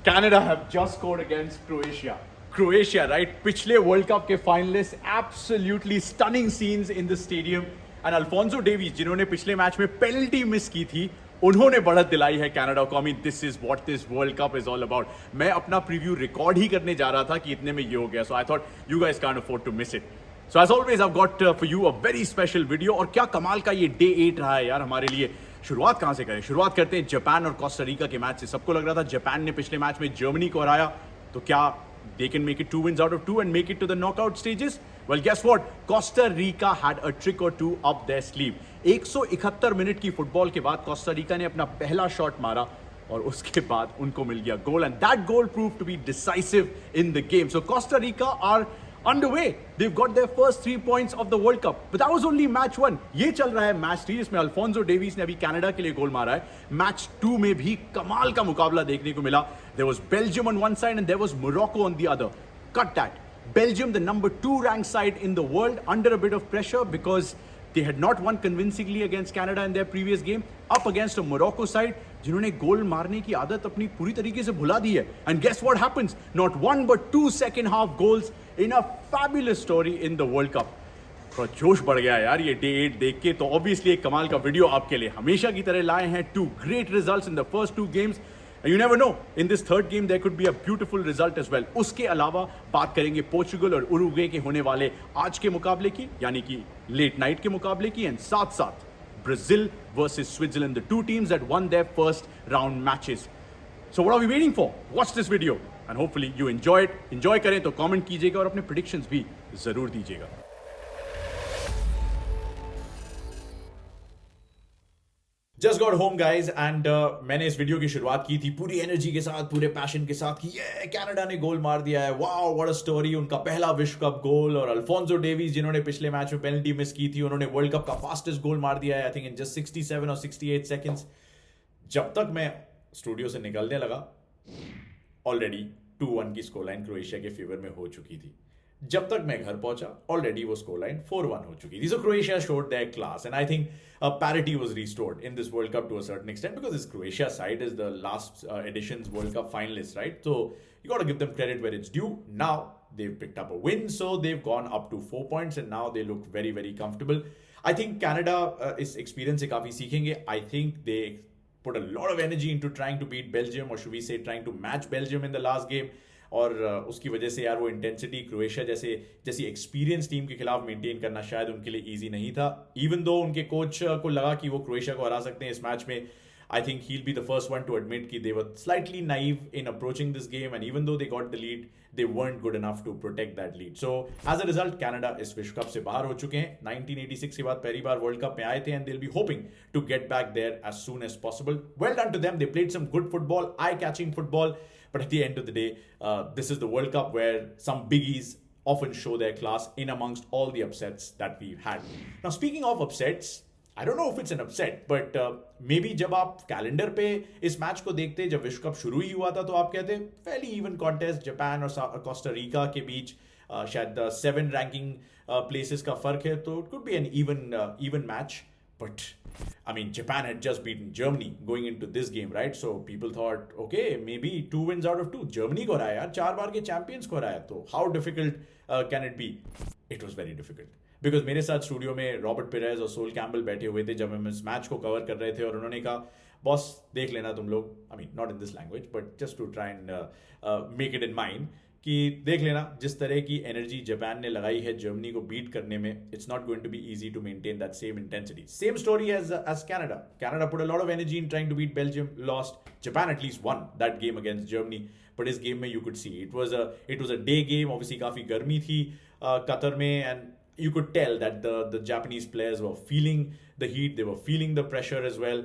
Canada have just scored against Croatia. Croatia, right? पिछले World Cup के finalists, absolutely stunning scenes in the stadium. And Alphonso Davies, जिन्होंने पिछले match में penalty miss की थी, उन्होंने बढ़त दिलाई है कनाडा को. I mean, this is what this World Cup is all about. मैं अपना प्रीव्यू रिकॉर्ड ही करने जा रहा था कि इतने में ये हो गया. So I thought you guys can't afford to miss it. So as always, I've got for you a very special video. और क्या कमाल का ये Day 8 रहा है यार हमारे लिए. शुरुआत कहाँ से करें? शुरुआत करते हैं जापान और कोस्टा रिका के मैच से. सबको लग रहा था जापान ने पिछले मैच में जर्मनी को हराया, तो क्या they can make it 2 wins out of 2 and make it to the knockout stages? Well, guess what? Costa Rica had a trick or two up their sleeve. 171 minute की football के बाद Costa Rica ने अपना पहला shot मारा और उसके बाद उनको मिल गया गोल, and that goal proved to be decisive in the game. So Costa Rica are underway. They've got their first 3 points of the World Cup. But that was only match 1. ये चल रहा है मैच 3 जिसमें अल्फोंसो डेविस ने अभी Canada के लिए गोल मारा है. मैच 2 में भी कमाल का मुकाबला देखने को मिला. There was Belgium on one side and there was Morocco on the other. Cut that. Belgium, the number 2 ranked side in the world, under a bit of pressure because they had not won convincingly against Canada in their previous game, up against a Morocco side जिन्होंने गोल मारने की आदत अपनी पूरी तरीके से भुला दी है. And guess what happens? Not 1 but 2 second half goals in a fabulous story in the World Cup. थोड़ा जोश बढ़ गया यार ये Day 8 देख के. तो obviously एक कमाल का वीडियो आपके लिए हमेशा की तरह लाए हैं. 2 great results in the first 2 games. And you never know, in this third game there could be a beautiful result as well. उसके अलावा बात करेंगे पोर्चुगल और उरुग्वे के होने वाले आज के मुकाबले की, यानी कि लेट नाइट के मुकाबले की, एंड साथ साथ Brazil versus Switzerland, the 2 teams that won their first round matches. So what are we waiting for? Watch this video and hopefully you enjoy it. Enjoy करें तो comment कीजिएगा और अपने predictions भी जरूर दीजिएगा. Just got home guys and मैंने इस वीडियो की शुरुआत की थी पूरी एनर्जी के साथ, पूरे पैशन के साथ कि ये कनाडा ने गोल मार दिया है, वाओ व्हाट अ स्टोरी, उनका पहला विश्व कप गोल. और अल्फोंसो डेविस जिन्होंने पिछले मैच में पेनल्टी मिस की थी, उन्होंने वर्ल्ड कप का फास्टेस्ट गोल मार दिया है, आई थिंक इन जस्ट 67 और 68 सेकंड्स. जब तक मैं स्टूडियो से निकलने लगा ऑलरेडी 2-1 की स्कोर लाइन क्रोएशिया के फेवर में हो चुकी थी. जब तक मैं घर पहुंचा ऑलरेडी वो स्कोर लाइन 4-1 हो चुकी थी. सो Croatia showed their class and I think parity was restored in this World Cup to a certain extent because this Croatia side is the last edition's World Cup finalists, right? So you got to give them credit where it's due. Now they've picked up a win, so they've gone up to 4 points and now they look very very comfortable. I think Canada इस experience से काफी सीखेंगे. I think they put a lot of energy into trying to beat Belgium, or should we say trying to match Belgium in the last game. और उसकी वजह से यार वो इंटेंसिटी क्रोएशिया जैसी एक्सपीरियंस टीम के खिलाफ मेंटेन करना शायद उनके लिए इजी नहीं था. इवन दो उनके कोच को लगा कि वो क्रोएशिया को हरा सकते हैं इस मैच में, I think he'll be the first one to admit that they were slightly naive in approaching this game, and even though they got the lead, they weren't good enough to protect that lead. So as a result, Canada इस विश्व cup से बाहर हो चुके हैं. 1986 के बाद पहली बार वर्ल्ड कप में आए थे, and they'll be hoping to get back there as soon as possible. Well done to them. They played some good football, eye-catching football. But at the end of the day, this is the World Cup where some biggies often show their class in amongst all the upsets that we've had. Now, speaking of upsets, I don't know if it's an upset, but maybe जब आप calendar पे इस match को देखते, जब विश्व cup शुरू ही हुआ था, तो आप कहते fairly even contest जापान और कोस्टा रिका के बीच शायद 7 रैंकिंग प्लेसेस का फर्क है, तो it could be an even match. But I mean, Japan had just beaten Germany going into this game, right? So people thought, okay, maybe 2 wins out of 2. Germany को हराया यार, 4 बार के चैंपियंस को हराया, तो how difficult can it be? It was very difficult. Because मेरे साथ studio में रॉबर्ट पेरेज और सोल कैम्बल बैठे हुए थे जब हम इस मैच को कवर कर रहे थे, और उन्होंने कहा बॉस देख लेना तुम लोग, I mean not in this language but just to try and make it in mind, कि देख लेना जिस तरह की एनर्जी जापान ने लगाई है जर्मनी को बीट करने में, it's not going to be easy to maintain that same intensity. Same story as Canada put a lot of energy in trying to beat Belgium, lost. Japan at least won that game against Germany, but इस गेम में you could see it was a day game. Obviously काफी गर्मी थी Qatar में, and you could tell that the Japanese players were feeling the heat, they were feeling the pressure as well,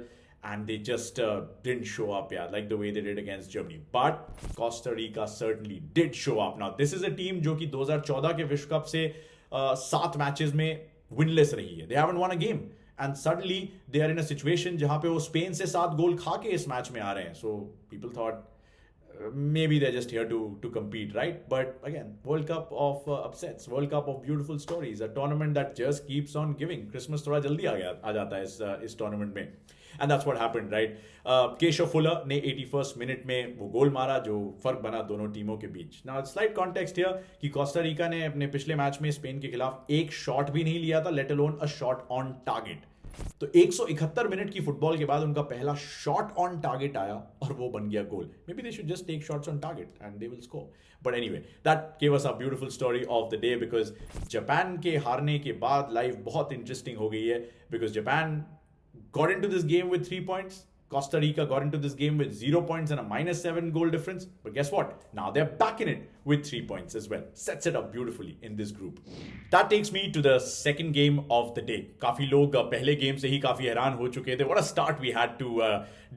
and they just didn't show up, yeah, like the way they did against Germany. But Costa Rica certainly did show up. Now, this is a team जो कि 2014 के विश्व cup से 7 matches में winless रही है. They haven't won a game. And suddenly, they are in a situation जहाँ पे वो स्पेन से 7 गोल खा के इस मैच में आ रहे हैं. So, people thought, maybe they're just here to compete, right? But again, World Cup of upsets, World Cup of beautiful stories, a tournament that just keeps on giving. Christmas थोड़ा जल्दी आ जाता है इस tournament में. And that's what happened right. Keshav Fuller ने 81st minute में वो गोल मारा जो फर्क बना दोनों टीमों के बीच. नाउ स्लाइट कॉन्टेक्स्ट हियर कि कोस्टा रिका ने अपने पिछले मैच में स्पेन के खिलाफ एक शॉट भी नहीं लिया था, let alone a shot on target. तो 171 मिनट की फुटबॉल के बाद उनका पहला शॉट ऑन टारगेट आया और वो बन गया goal. Maybe they should just take shots on target and they will score. But anyway, that give us a beautiful story of the day, because Japan के हारने के बाद लाइफ बहुत इंटरेस्टिंग हो गई है, because Japan got into this game with 3 points. Costa Rica got into this game with 0 points and a -7 goal difference. But guess what? Now they're back in it with 3 points as well. Sets it up beautifully in this group. That takes me to the second game of the day. काफी लोग पहले game से ही काफी हैरान हो चुके थे. What a start we had to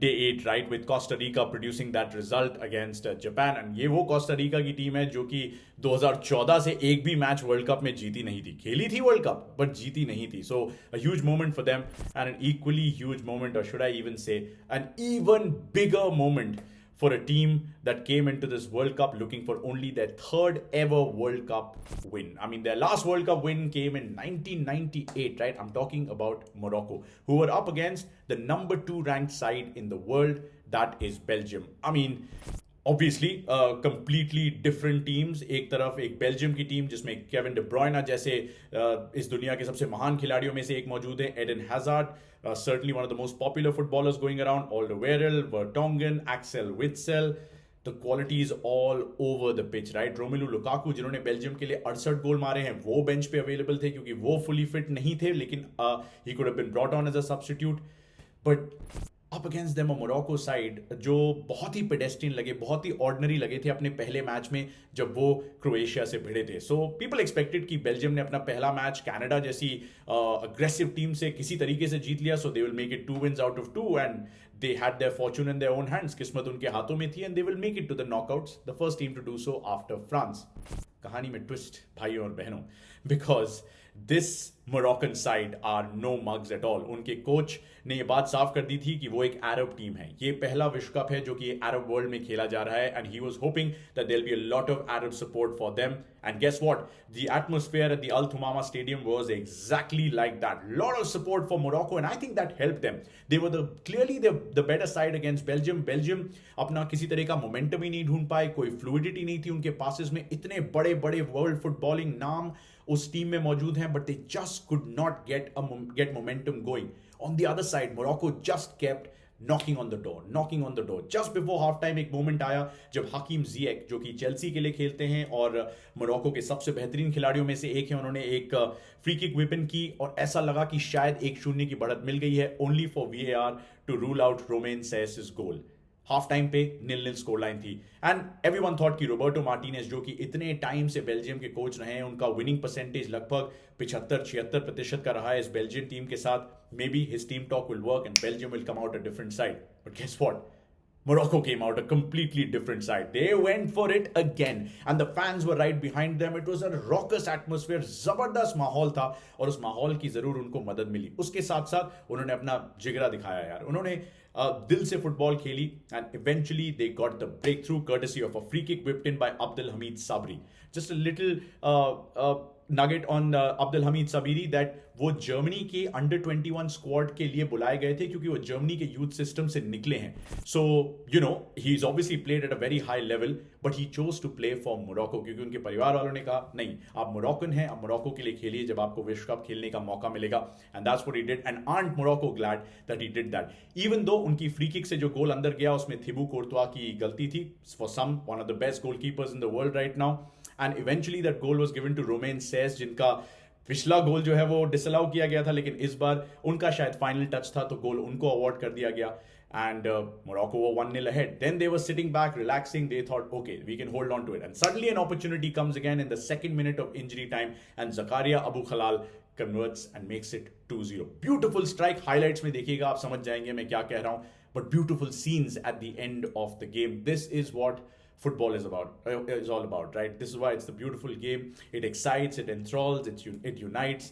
day 8, right? With Costa Rica producing that result against Japan. And ये वो Costa Rica की टीम है जो कि 2014 से एक भी मैच वर्ल्ड कप में जीती नहीं थी. खेली थी वर्ल्ड कप बट जीती नहीं थी. So a huge moment for them and an equally huge moment, or should I even say an even bigger moment for a team that came into this World Cup looking for only their third ever World Cup win. I mean, their last World Cup win came in 1998, right? I'm talking about Morocco, who were up against the number 2 ranked side in the world, that is Belgium. I mean, obviously completely different teams. एक तरफ एक Belgium की team जिसमें Kevin De Bruyne जैसे इस दुनिया के सबसे महान खिलाड़ियों में से एक मौजूद है, Eden Hazard, certainly one of the most popular footballers going around, Alderweireld, Vertonghen, Axel Witsel. The quality is all over the pitch, right? Romelu Lukaku, जिन्होंने बेल्जियम के लिए 68 गोल मारे हैं, वो बेंच पे अवेलेबल थे क्योंकि वो फुली फिट नहीं थे, लेकिन he could have been brought on as a substitute. But up against them a Morocco side जो बहुत ही पेडेस्ट्रियन लगे, बहुत ही ऑर्डिनरी लगे थे अपने पहले मैच में जब वो क्रोएशिया से भिड़े थे. सो पीपल एक्सपेक्टेड कि बेल्जियम ने अपना पहला मैच कनाडा जैसी अग्रेसिव टीम से किसी तरीके से जीत लिया, so they will make it 2 wins out of 2 and they had their fortune in their own hands. किस्मत उनके हाथों में थी and they will make it to the knockouts, the first team to do so after France. कहानी में twist भाइयों और बहनों, because this Moroccan side are no mugs at all. उनके कोच ने ये बात साफ कर दी थी कि वो एक अरब टीम है. ये पहला विश्व कप है जो कि अरब वर्ल्ड में खेला जा रहा है, and he was hoping that there'll be a lot of Arab support for them. And guess what? The atmosphere at the Al Thumama Stadium was exactly like that. Lot of support for Morocco, and I think that helped them. They were clearly the better side against Belgium. Belgium अपना किसी तरह का momentum ही नहीं ढूंढ पाए, कोई fluidity नहीं थी उनके पासेस में. इतने बड़े बड़े वर्ल्ड फुटबॉलिंग नाम उस टीम में मौजूद हैं, but they just could not get momentum going. On the other side, Morocco just kept knocking on the door. Just before halftime एक मोमेंट आया जब हकीम जिएक, जो कि चेल्सी के लिए खेलते हैं और मोरक्को के सबसे बेहतरीन खिलाड़ियों में से एक है, उन्होंने एक फ्री किक विपिन की और ऐसा लगा कि शायद 1-0 की बढ़त मिल गई है, only for VAR to rule out Romain Saez's goal. Half time पे 0-0 स्कोर लाइन थी एंड एवरीवन थॉट कि रोबर्टो मार्टिनेज, जो कि इतने टाइम से बेल्जियम के कोच रहे हैं, उनका विनिंग परसेंटेज लगभग 75-76% का रहा है इस बेल्जियन टीम के साथ. Maybe his team talk will work and Belgium will come out a different side. But guess what? Morocco came out a completely different side. They went for it again and the fans were right behind them. It was a raucous atmosphere, जबरदस्त माहौल था और उस माहौल की जरूर उनको मदद मिली. उसके साथ साथ उन्होंने अपना जिगरा दिखाया यार. उन्होंने दिल से फुटबॉल खेली and eventually they got the breakthrough courtesy of a free kick whipped in by Abdel Hamid Sabri. Just a little nugget on Abdel Hamid Sabiri that वो जर्मनी के अंडर 21 स्क्वाड के लिए बुलाए गए थे क्योंकि वो जर्मनी के यूथ सिस्टम से निकले हैं. So you know he is obviously played at a very high level, but he chose to play for Morocco क्योंकि उनके परिवार वालों ने कहा नहीं, आप मोरक्कन हैं, आप मोरक्को के लिए खेलिए जब आपको विश्व कप खेलने का मौका मिलेगा. And that's what he did and aren't Morocco glad that he did that. Even though उनकी फ्री किक से जो गोल अंदर गया उसमें थिबू कोर्तवा की गलती थी, for some one of the best goalkeepers in the world right now. And eventually that goal was given to Romain Saiss, जिनका पिछला गोल जो है वो डिसअलाउ किया गया था, लेकिन इस बार उनका शायद फाइनल टच था तो गोल उनको अवार्ड कर दिया गया. And Morocco were 1-0 ahead. Then they were sitting back, relaxing. They thought, okay, we can hold on to it. And suddenly an opportunity comes again in the second minute of injury time. And Zakaria Abu Khalal converts and makes it 2-0. Beautiful strike. Highlights में देखिएगा, आप समझ जाएंगे मैं क्या कह रहा हूँ. But beautiful scenes at the end of the game. This is what football is all about, right? This is why it's the beautiful game. It excites, it enthralls, it unites.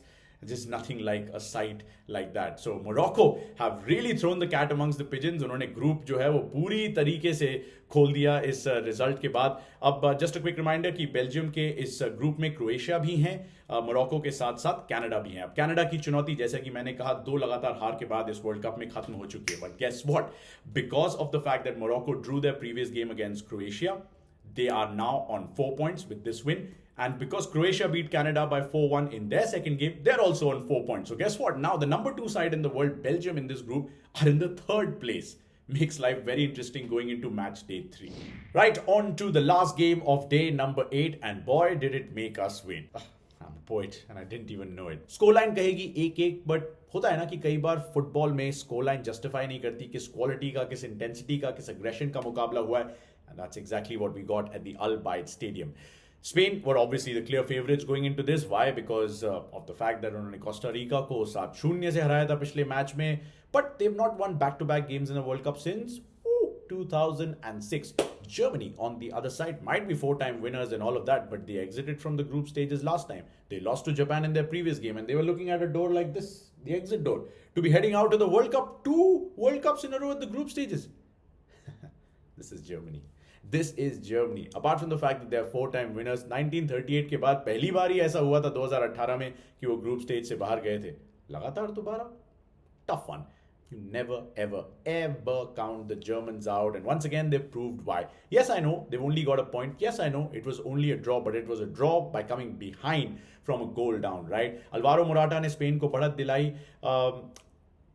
Just nothing like a sight like that. So Morocco have really thrown the cat amongst the pigeons. उन्होंने group जो है वो पूरी तरीके से खोल दिया इस रिजल्ट के बाद. अब जस्ट अ क्विक रिमाइंडर कि बेल्जियम के इस ग्रुप में क्रोएशिया भी हैं, मोरक्को के साथ साथ कनाडा भी हैं. अब कनाडा की चुनौती जैसा कि मैंने कहा 2 लगातार हार के बाद इस वर्ल्ड कप में खत्म हो चुकी है. But guess what, because of the fact that Morocco drew their previous game against Croatia, they are now on 4 points with this win. And because Croatia beat Canada by 4-1 in their second game, they're also on 4 points. So guess what? Now the number 2 side in the world, Belgium in this group, are in the 3rd place. Makes life very interesting going into match day 3. Right, on to the last game of day number 8. And boy, did it make us win. I'm a poet and I didn't even know it. Scoreline कहेगी 1-1, but होता है ना कि कई बार football में scoreline justify नहीं करती किस क्वालिटी का, किस इंटेंसिटी का, किस अग्रेशन का मुकाबला हुआ है. And that's exactly what we got at the Al Bayt Stadium. Spain were obviously the clear favorites going into this. Why? Because of the fact that उन्होंने कोस्टा रिका को 7-0 से हराया था पिछले मैच में. But they've not won back-to-back games in the World Cup since 2006. Germany, on the other side, might be 4-time winners and all of that, but they exited from the group stages last time. They lost to Japan in their previous game, and they were looking at a door like this, the exit door, to be heading out to the World Cup. 2 World Cups in a row at the group stages. This is Germany. This is Germany. Apart from the fact that they are 4-time winners, 1938 के बाद पहली बार ही ऐसा हुआ था 2018 में कि वो group stage से बाहर गए थे. लगातार दोबारा. Tough one. You never, ever, ever count the Germans out. And once again, they've proved why. Yes, I know they've only got a point. Yes, I know it was only a draw, but it was a draw by coming behind from a goal down, right? Alvaro Morata ने Spain को बढ़त दिलाई.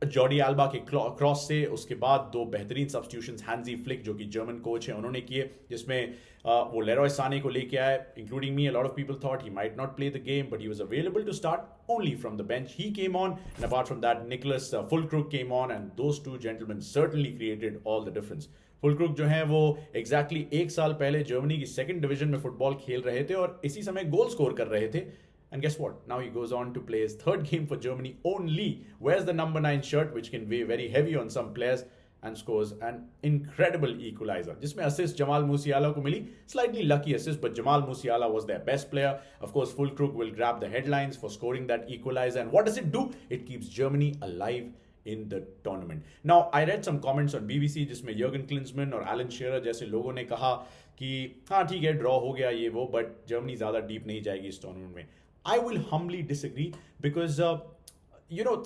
Jordi Elba के cross से. उसके बाद 2 बेहतरीन substitutions हैंजी flick जो कि जर्मन कोच हैं उन्होंने किए, जिसमें वो लेरॉय साने को लेके आए. Including me, a lot of people thought he might not play the game, but he was available to start only from the bench. He came on, and apart from that Niclas Fullkrug came on, and those 2 gentlemen certainly created all the difference. Fullkrug जो है वो exactly 1 साल पहले Germany की 2nd division में football खेल रहे थे और इसी समय गोल स्कोर कर रहे थे. And guess what? Now he goes on to play his 3rd game for Germany only. Wears the number 9 shirt, which can weigh very heavy on some players, and scores an incredible equalizer. जिसमें assist Jamal Musiala को मिली. Slightly lucky assist, but Jamal Musiala was their best player. Of course, Füllkrug will grab the headlines for scoring that equalizer. And what does it do? It keeps Germany alive in the tournament. Now, I read some comments on BBC जिसमें Jürgen Klinsmann और Alan Shearer जैसे लोगों ने कहा कि हाँ ठीक है ड्रॉ हो गया ये वो, but Germany ज़्यादा डीप नहीं जाएगी इस टूर्नामेंट में. I will humbly disagree because,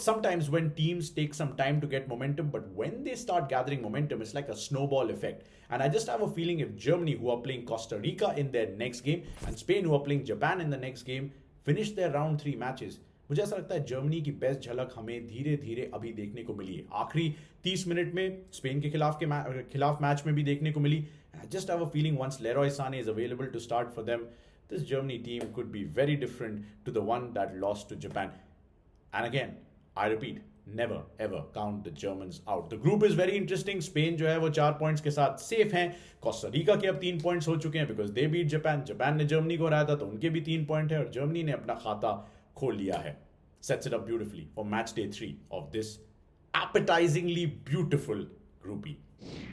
sometimes when teams take some time to get momentum, but when they start gathering momentum, it's like a snowball effect. And I just have a feeling if Germany, who are playing Costa Rica in their next game, and Spain, who are playing Japan in the next game, finish their round 3 matches, मुझे ऐसा लगता है Germany की best झलक हमें धीरे धीरे अभी देखने को मिली है. आखिरी 30 मिनट में स्पेन के खिलाफ मैच में भी देखने को मिली. I just have a feeling once Leroy Sané is available to start for them, this Germany team could be very different to the one that lost to Japan. And again, I repeat, never ever count the Germans out. The group is very interesting. Spain जो है वो 4 points के साथ safe हैं. Costa Rica के अब 3 points हो चुके हैं because they beat Japan. Japan ने Germany को हराया था तो उनके भी 3 point है और Germany ने अपना खाता खोल लिया है. Sets it up beautifully for match day 3 of this appetizingly beautiful groupie.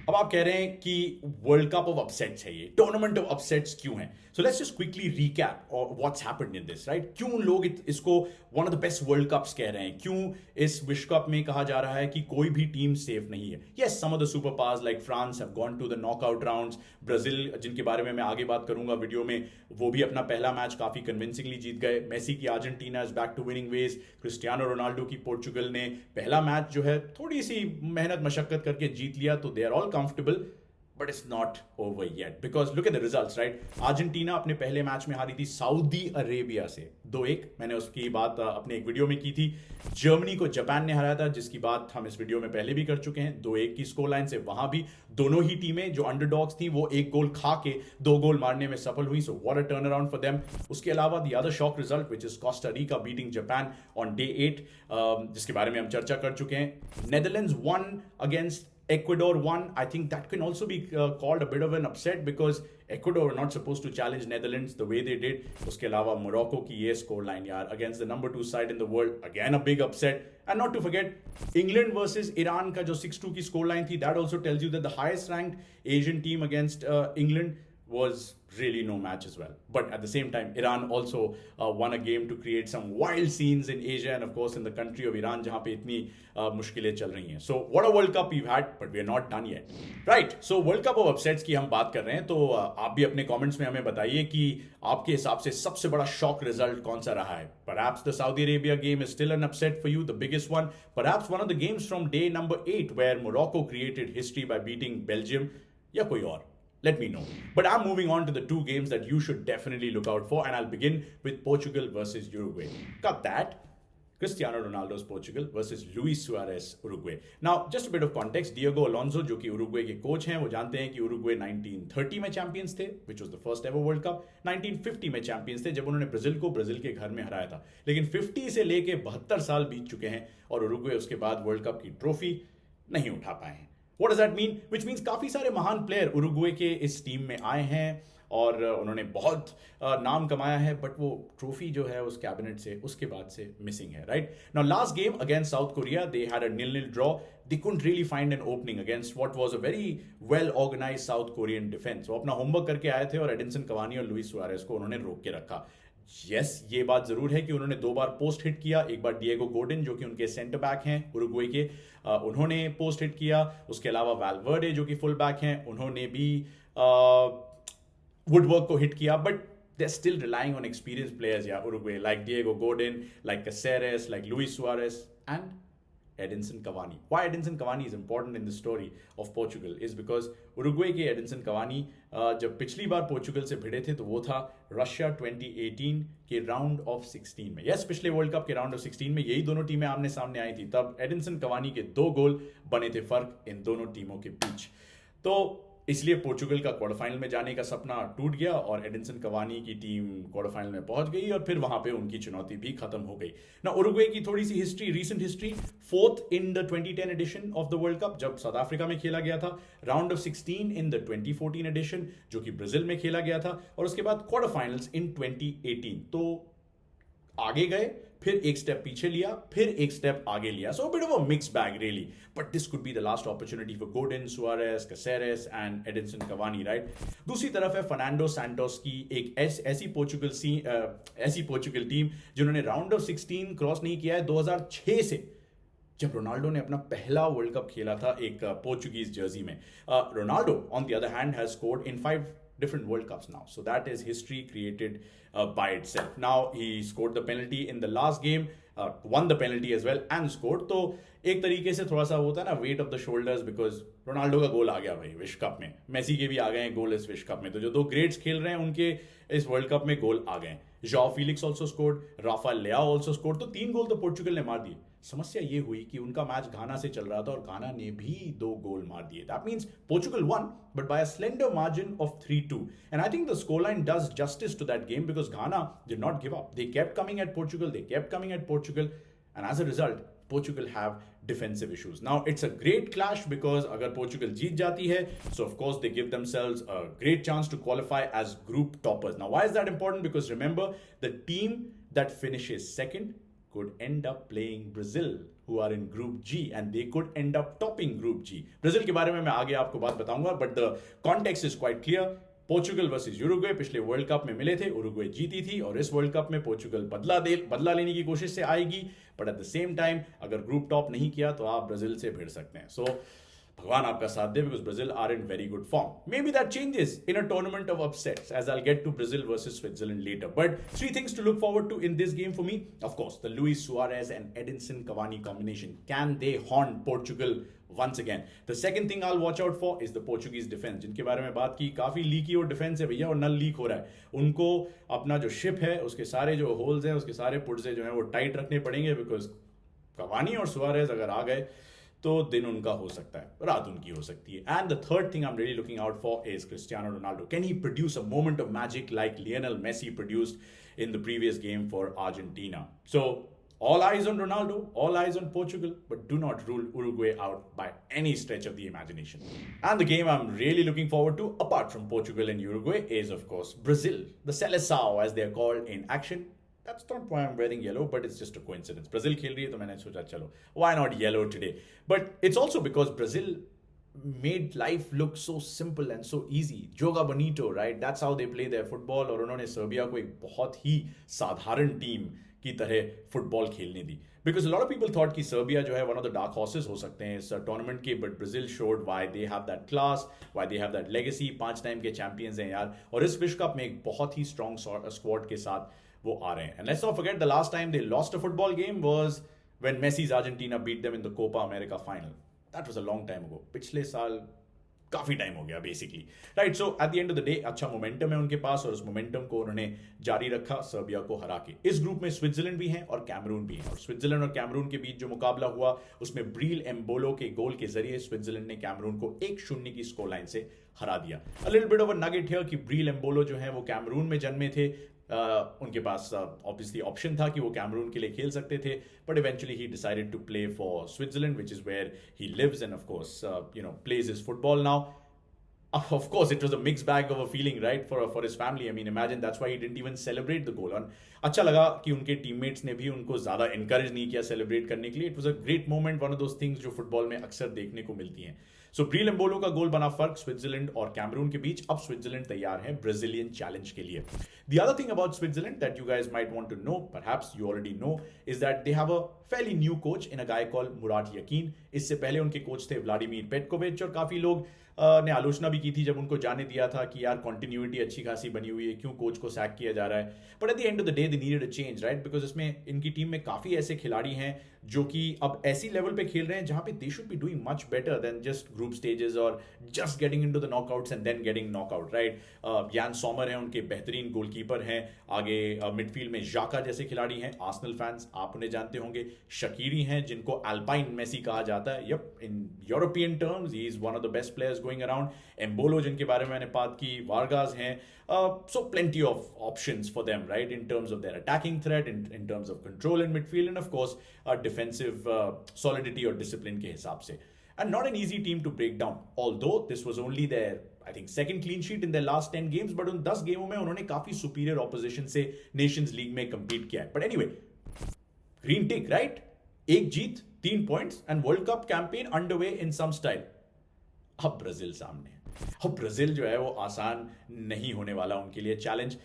अब आप कह रहे हैं कि वर्ल्ड कप ऑफ अपसेट्स है, ये टूर्नामेंट ऑफ अपसेट्स क्यों है? So let's just quickly recap what's happened in this, right? क्यों लोग इसको one of the best world cups कह रहे हैं? क्यों इस विश्व कप में कहा जा रहा है कि कोई भी टीम सेफ नहीं है? Yes, some of the super powers like France have gone to the knockout rounds. Brazil, जिनके बारे में मैं आगे बात करूंगा वीडियो में, वो भी अपना पहला मैच काफी कन्विंसिंगली जीत गए. मेसी की Argentina is back to winning ways. Cristiano Ronaldo की पोर्चुगल ने पहला मैच जो है थोड़ी सी मेहनत मशक्कत करके जीत लिया, तो they are all comfortable, but it's not over yet because look at the results, right? Argentina अपने पहले मैच में हारी थी सऊदी अरेबिया से 2-1. मैंने उसकी बात अपने एक वीडियो में की थी. जर्मनी को जापान ने हराया था, जिसकी बात हम इस वीडियो में पहले भी कर चुके हैं. 2-1 की स्कोर लाइन से वहां भी दोनों ही टीमें जो अंडरडॉग्स थी वो 1 गोल खा के 2 गोल मारने में सफल हुई. So what a turn around for them. उसके अलावा the other shock result which is Costa Rica beating Japan on day 8, जिसके बारे में हम चर्चा कर चुके हैं. Netherlands one against Ecuador won. I think that can also be called a bit of an upset because Ecuador were not supposed to challenge Netherlands the way they did. उसके अलावा Morocco की ये score line यार against the number 2 side in the world, again a big upset. And not to forget England versus Iran का जो 6-2 की score line थी, that also tells you that the highest ranked Asian team against England was really no match as well. But at the same time, Iran also won a game to create some wild scenes in Asia and of course in the country of Iran, जहाँ पे इतनी मुश्किलें चल रही हैं. So what a World Cup we've had, but we are not done yet. Right. So World Cup of upsets की हम बात कर रहे हैं, तो आप भी अपने comments में हमें बताइए कि आपके हिसाब से सबसे बड़ा shock result कौन सा रहा है. Perhaps the Saudi Arabia game is still an upset for you, the biggest one. Perhaps one of the games from day number 8 where Morocco created history by beating Belgium, या कोई और. Let me know. But I'm moving on to the two games that you should definitely look out for, and I'll begin with Portugal versus Uruguay. Got that? Cristiano Ronaldo's Portugal versus Luis Suarez Uruguay. Now, just a bit of context. Diego Alonso, जो कि Uruguay के coach हैं, वो जानते हैं कि Uruguay 1930 में champions थे, which was the first ever World Cup. 1950 में चैंपियंस थे जब उन्होंने ब्राजील के घर में हराया था. लेकिन 50 से लेके 72 साल बीत चुके हैं और उरुग्वे उसके बाद वर्ल्ड कप की ट्रॉफी नहीं उठा पाए हैं. What does that mean? Which means काफी सारे महान प्लेयर उरुग्वे के इस टीम में आए हैं और उन्होंने बहुत नाम कमाया है, बट वो ट्रॉफी जो है उस कैबिनेट से उसके बाद से मिसिंग है. Right now, last game against south Korea they had a 0-0 draw. They couldn't really find an opening against what was a very well organized South Korean defense. वो अपना होमवर्क करके आए थे और एडिनसन कवानी और Louis Suarez को उन्होंने रोक के रखा. यस, ये बात जरूर है कि उन्होंने 2 बार पोस्ट हिट किया. एक बार डिएगो गोर्डन जो कि उनके सेंटर बैक हैं उरुग्वे के, उन्होंने पोस्ट हिट किया. उसके अलावा वाल्वर्डे जो कि फुल बैक हैं, उन्होंने भी वुडवर्क को हिट किया. But they're still relying on experienced players, Uruguay, like Diego Godin, like Caceres, like Luis Suarez, and Edinson Cavani. Why Edinson Cavani is important in the story of Portugal is because Uruguay के Edinson Cavani जब पिछली बार Portugal से भिड़े थे तो वो था Russia 2018 के राउंड ऑफ 16 में. यस, पिछले वर्ल्ड कप के राउंड ऑफ 16 में यही दोनों टीमें आमने सामने आई थी. तब एडिनसन कवानी के 2 गोल बने थे फर्क इन दोनों टीमों के बीच. तो इसलिए पोर्चुगल का क्वार्टर फाइनल में जाने का सपना टूट गया और एडिनसन कवानी की टीम क्वार्टर फाइनल में पहुंच गई और फिर वहां पे उनकी चुनौती भी खत्म हो गई. ना उरुग्वे की थोड़ी सी history, recent history, 4th in the 2010 edition of the world cup जब साउथ अफ्रीका में खेला गया था, round of 16 in the 2014 edition जो कि ब्राजील में खेला गया था, और उसके बाद क्वार्टर फाइनल्स इन 2018. तो आगे गए, फिर एक स्टेप पीछे लिया, फिर एक स्टेप आगे लिया. So bit of a mix bag really, but this could be the last opportunity for Godin, Suarez, Caceres and Edinson Cavani. Right, दूसरी तरफ है फर्नांडो सैंटोस की एक ऐसी पोर्चुगल टीम जिन्होंने राउंड ऑफ 16 क्रॉस नहीं किया है 2006 से, जब रोनाल्डो ने अपना पहला वर्ल्ड कप खेला था एक पोर्चुगीज जर्सी में. Ronaldo on the other hand has scored in 5 different World Cups now. So that is history created by itself. Now he scored the penalty in the last game, won the penalty as well and scored. तो एक तरीके से थोड़ा सा होता है ना weight of the shoulders because Ronaldo का गोल आ गया भाई विश्व कप में, मेसी के भी आ गए हैं गोल इस विश्व कप में. तो जो 2 ग्रेट्स खेल रहे हैं उनके इस वर्ल्ड कप में गोल आ गए. Joao Felix also scored, Rafa Leao also scored. तो 3 गोल तो पोर्चुगल ने मार दिए. समस्या ये हुई कि उनका मैच घाना से चल रहा था और घाना ने भी 2 गोल मार दिए. That means Portugal won but by a slender margin of 3-2. And I think the scoreline does justice to that game because Ghana did not give up. They kept coming at Portugal, and as a result Portugal have defensive issues. Now it's a great clash because अगर Portugal जीत जाती है, so of course they give themselves a great chance to qualify as group toppers. Now why is that important? Because remember, the team that finishes second could end up playing Brazil, who are in Group G, and they could end up topping Group G. Brazil के बारे में मैं आगे आपको बात बताऊंगा, but the context is quite clear. Portugal versus Uruguay पिछले world cup में मिले थे, उरुग्वे जीती थी और इस वर्ल्ड कप में पोर्चुगल बदला लेने की कोशिश से आएगी. But at the same time अगर ग्रुप टॉप नहीं किया तो आप ब्राजील से भिड़ सकते हैं. सो भगवान आपका साथ दे because Brazil are in very good form. Maybe that changes in a tournament of upsets as I'll get to Brazil versus Switzerland later. But 3 things to look forward to in this game for me. Of course, the Luis Suarez and Edinson Cavani combination. Can they haunt Portugal once again? The second thing I'll watch out for is the Portuguese defense, जिनके बारे में बात की. काफी leaky और defence है भैया और नल लीक हो रहा है. उनको अपना जो शिप है उसके सारे जो होल्स हैं उसके सारे पुर्जे जो हैं वो टाइट रखने पड़ेंगे because Cavani और Suarez अगर आ गए तो दिन उनका हो सकता है, रात उनकी हो सकती है. And the third thing I am really looking out for is Cristiano Ronaldo. Can he produce a moment of magic like Lionel Messi produced in the previous game for Argentina? So all eyes on Ronaldo, all eyes on Portugal, but do not rule Uruguay out by any stretch of the imagination. And the game I'm really looking forward to, apart from Portugal and Uruguay, is of course Brazil, the Seleção as they are called in action. That's not why I'm wearing yellow, but it's just a coincidence. Brazil खेल रही है तो मैंने सोचा चलो why not yellow today? But it's also because Brazil made life look so simple and so easy. Joga bonito, right? That's how they play their football. और उन्होंने Serbia को एक बहुत ही साधारण टीम की तरह फुटबॉल खेलने दी. Because a lot of people thought कि सर्बिया जो है one of the dark horses हो सकते हैं इस टूर्नामेंट के, but Brazil showed why they have that class, why they have that legacy. 5 time के चैंपियंस हैं यार, और इस विश्व कप में एक बहुत ही स्ट्रॉन्ग स्क्वाड के साथ वो आ रहे हैं. And let's not forget the last time they lost a football game was when Messi's Argentina beat them in the Copa America final. That was a long time ago. पिछले साल काफी time हो गया basically, right. So at the end of the day अच्छा momentum है उनके पास, और उस मोमेंटम को उन्होंने जारी रखा सर्बिया को हरा के. इस ग्रुप में स्विट्जरलैंड भी है और कैमरून भी है, और स्विट्जरलैंड और कैमरून के बीच जो मुकाबला हुआ उसमें ब्रील एम्बोलो के गोल के जरिए स्विट्जरलैंड ने कैमरून को 1-0 की स्कोर लाइन से हरा दिया. A little bit of a nugget here कि ब्रील एम्बोलो जो है वो कैमरून में जन्मे थे. उनके पास ऑब्वियसली ऑप्शन था कि वो कैमरून के लिए खेल सकते थे, but eventually he decided to play for Switzerland, which is where he lives and of course plays his football now. Of course, it was a mixed bag of a feeling, right, for his family. I mean, imagine that's why he didn't even celebrate the goal. और अच्छा लगा कि उनके teammates ने भी उनको ज़्यादा encourage नहीं किया सेलिब्रेट करने के लिए. It was a great moment, one of those things जो फुटबॉल में अक्सर देखने को मिलती हैं. सो ब्रील एम्बोलो का गोल बना फर्क स्विट्जरलैंड और कैमरून के बीच. अब स्विट्जरलैंड तैयार है ब्राजीलियन चैलेंज के लिए. The other thing about Switzerland that you guys might want to know, perhaps you already know, is that they have a fairly new coach in a guy called Murat Yakin. इससे पहले उनके coach थे Vladimir Petkovic, और काफी लोग ने आलोचना भी की थी जब उनको जाने दिया था कि यार कंटिन्यूटी अच्छी खासी बनी हुई है, क्यों कोच को सैक किया जा रहा है. But at the end of the day they needed a change, right, because इसमें इनकी टीम में काफी ऐसे खिलाड़ी हैं जो कि अब ऐसी लेवल पे खेल रहे हैं जहां पे they should be doing much better than just group stages और just getting into the knockouts and then getting knockout, right. Yann Sommer है उनके बेहतरीन गोलकीपर हैं. आगे मिडफील्ड में जाका जैसे खिलाड़ी हैं, आर्सेनल फैंस आप उन्हें जानते होंगे. शकीरी हैं जिनको अल्पाइन मेसी कहा जाता है. Yup, in European terms he is one of the best players going around. Embolo जिनके बारे में मैंने बात की, वार्गास हैं. So plenty of options for them, right, in terms of their attacking threat, in terms of control in midfield, and of course defensive solidity or discipline के हिसाब से. And not an easy team to break down, although this was only their, I think, second clean sheet in their last 10 games, but उन 10 गेमों में उन्होंने काफी superior opposition से Nations league में compete किया है. But anyway, green tick, right? एक जीत, 3 points, and World Cup campaign underway in some style. अब ब्राजील सामने. अब ब्राजील जो है वो आसान नहीं होने वाला उनके लिए चैलेंज.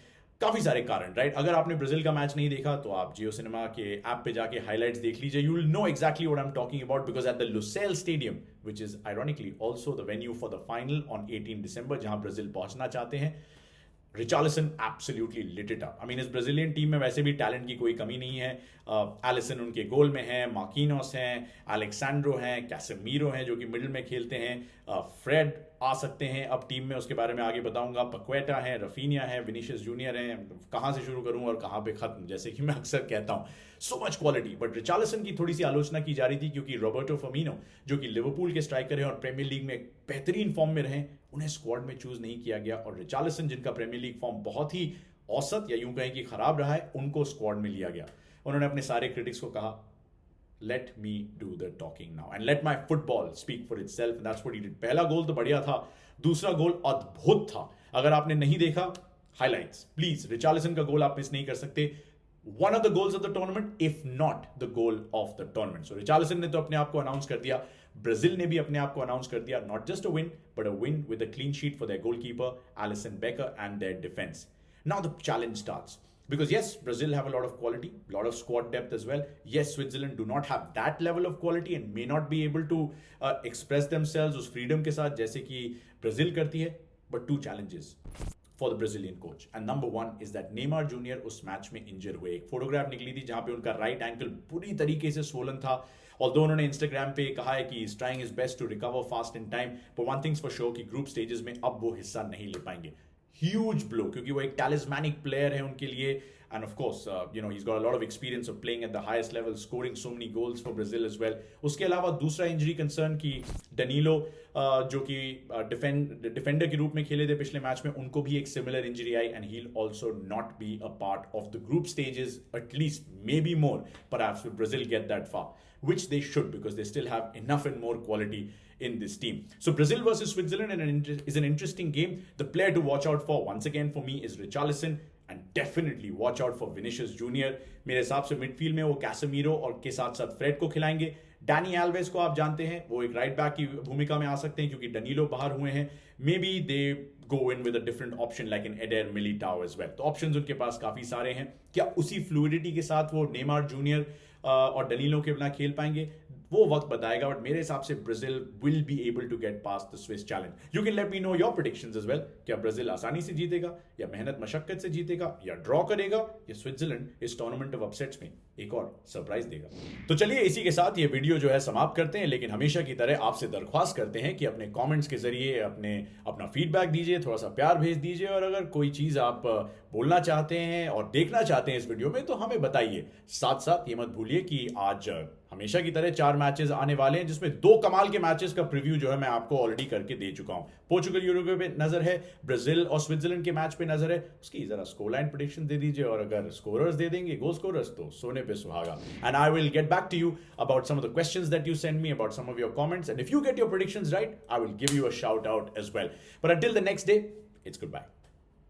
काफी सारे कारण, राइट. अगर आपने ब्राजील का मैच नहीं देखा तो आप जियो सिनेमा के ऐप पे जाके हाइलाइट्स देख लीजिए. You will know exactly what I am talking about, because at the Lusail stadium, which is ironically also the venue for the final on 18 December, जहां ब्राजील पहुंचना चाहते हैं, Richarlison absolutely lit it up. I mean इस Brazilian team में वैसे भी talent की कोई कमी नहीं है. एलिसन उनके गोल में है, मार्किनोस हैं, अलेक्सेंड्रो हैं, कैसेमीरो हैं जो कि मिडिल में खेलते हैं, फ्रेड आ सकते हैं अब टीम में, उसके बारे में आगे बताऊंगा. पक्वेटा है, रफीनिया है, विनीशियस जूनियर हैं. कहां से शुरू करूं और कहां पे खत्म, जैसे कि मैं अक्सर कहता हूं. So much quality. But Richarlison की थोड़ी सी आलोचना की जा रही थी क्योंकि रॉबर्टो फर्मिनो जो कि लिवरपूल के स्ट्राइकर हैं और प्रीमियर लीग में बेहतरीन फॉर्म में रहे, उन्हें स्क्वाड में चूज नहीं किया गया. और रिचार्लिसन जिनका प्रीमियर लीग फॉर्म बहुत ही औसत या यूं कहें कि खराब रहा है, उनको स्क्वाड में लिया गया. उन्होंने अपने सारे क्रिटिक्स को कहा, let me do the talking now and let my football speak for itself, and that's what he did. पहला गोल तो बढ़िया था, दूसरा गोल अद्भुत था. अगर आपने नहीं देखा, हाइलाइट्स प्लीज. रिचार्लिसन का गोल आप मिस नहीं कर सकते. One of the goals of the tournament, if not the goal of the tournament. So Richarlison ने तो अपने आप को अनाउंस कर दिया, ब्राजील ने भी अपने आप को अनाउंस कर दिया. Not just a win, but a win with a clean sheet for their goalkeeper Alisson baker and there defence. Now the challenge starts. Because yes, Brazil have a lot of quality, a lot of squad depth as well. Yes, Switzerland do not have that level of quality and may not be able to express themselves उस freedom के साथ जैसे कि Brazil करती है. But 2 challenges for the Brazilian coach. And number 1 is that Neymar Jr. उस match में इंजर हुए. एक फोटोग्राफ निकली थी जहां पे उनका राइट एंकल पूरी तरीके से swollen था. Although उन्होंने इंस्टाग्राम पे कहा है कि he's trying his best to recover fast in time, but one thing's for sure कि ग्रुप स्टेजेस में अब वो हिस्सा नहीं ले पाएंगे. Huge blow क्योंकि वो एक talismanic player है उनके लिए. And of course, he's got a lot of experience of playing at the highest level, scoring so many goals for Brazil as well. उसके अलावा दूसरा इंजरी कंसर्न की डनीलो जो कि डिफेंडर के रूप में खेले थे पिछले मैच में, उनको भी एक similar injury I and he'll also not be a part of the group stages, at least maybe more. Perhaps will Brazil get that far, which they should because they still have enough and more quality in this team. So Brazil versus Switzerland is an interesting game. The player to watch out for once again for me is Richarlison. And definitely watch out for Vinicius Junior. मेरे हिसाब से midfield में वो Casemiro और के साथ साथ Fred को खिलाएंगे. डैनी एल्वेस को आप जानते हैं, वो एक राइट बैक की भूमिका में आ सकते हैं क्योंकि डनीलो बाहर हुए हैं. Maybe they go in with a different option like in Eder Militao as well. तो ऑप्शंस उनके पास काफी सारे हैं. क्या उसी फ्लूइडिटी के साथ वो नेमार जूनियर और डनीलो के बिना खेल पाएंगे? वो वक्त बताएगा. बट मेरे हिसाब से Brazil will be able to get past the Swiss challenge. You can let me know your predictions as well. क्या ब्राजील आसानी से जीतेगा, या मेहनत मशक्कत से जीतेगा, या ड्रॉ करेगा, या स्विट्जरलैंड इस टूर्नामेंट ऑफ अपसेट्स में एक और सरप्राइज देगा? तो चलिए इसी के साथ ये वीडियो जो है समाप्त करते हैं. लेकिन हमेशा की तरह आपसे दरख्वास्त करते हैं कि अपने कमेंट्स के जरिए अपना फीडबैक दीजिए, थोड़ा सा प्यार भेज दीजिए. और अगर कोई चीज आप बोलना चाहते हैं और देखना चाहते हैं इस वीडियो में, तो हमें बताइए. साथ साथ ये मत भूलिए कि आज हमेशा की तरह 4 मैचेस आने वाले हैं, जिसमें 2 कमाल के मैचेस का प्रीव्यू जो है मैं आपको ऑलरेडी करके दे चुका हूं. पोर्चुगल यूरुग्वे पे नजर है, ब्राजील और स्विट्जरलैंड के मैच पे नजर है. उसकी जरा स्कोर लाइन प्रेडिक्शन दे दीजिए, और अगर स्कोरर्स दे देंगे, गोल स्कोरर्स, तो सोने पे सुहागा. And I will get back to you about some of the questions that you send me, about some of your comments, and if you get your predictions right, I will give you a shout out as well. But until the next day, it's good bye.